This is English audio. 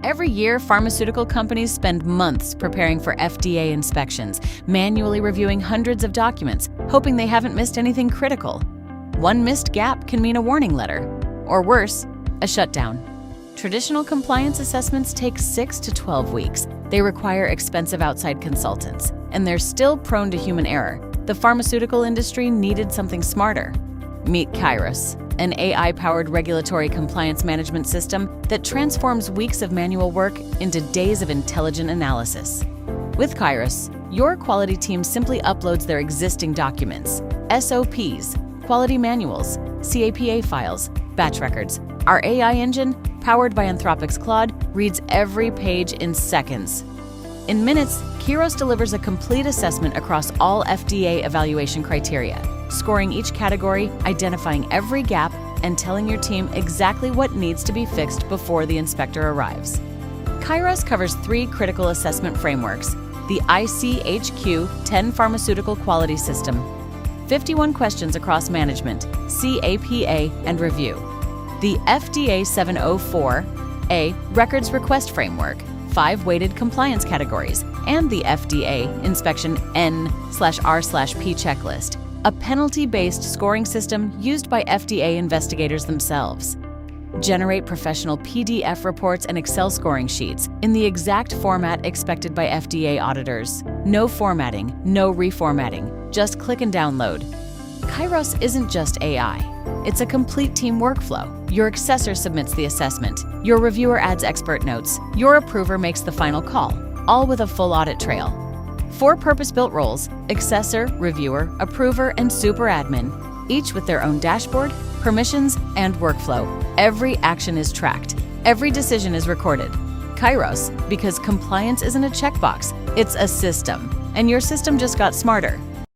Every year, pharmaceutical companies spend months preparing for FDA inspections, manually reviewing hundreds of documents, hoping they haven't missed anything critical. One missed gap can mean a warning letter, or worse, a shutdown. Traditional compliance assessments take 6 to 12 weeks. They require expensive outside consultants, and they're still prone to human error. The pharmaceutical industry needed something smarter. Meet Qyros, an AI-powered regulatory compliance management system that transforms weeks of manual work into days of intelligent analysis. With Qyros, your quality team simply uploads their existing documents, SOPs, quality manuals, CAPA files, batch records. Our AI engine, powered by Anthropic's Claude, reads every page in seconds. In minutes, Qyros delivers a complete assessment across all FDA evaluation criteria, scoring each category, identifying every gap, and telling your team exactly what needs to be fixed before the inspector arrives. Qyros covers 3 critical assessment frameworks: the ICH Q10 Pharmaceutical Quality System, 51 questions across management, CAPA, and review; the FDA 704A Records Request Framework, 5 weighted compliance categories, and the FDA Inspection N/R/P checklist, a penalty-based scoring system used by FDA investigators themselves. Generate professional PDF reports and Excel scoring sheets in the exact format expected by FDA auditors. No formatting, no reformatting, just click and download. Qyros isn't just AI. It's a complete team workflow. Your accessor submits the assessment, your reviewer adds expert notes, your approver makes the final call, all with a full audit trail. 4 purpose-built roles: accessor, reviewer, approver, and super admin, each with their own dashboard, permissions, and workflow. Every action is tracked. Every decision is recorded. Qyros, because compliance isn't a checkbox, it's a system. And your system just got smarter.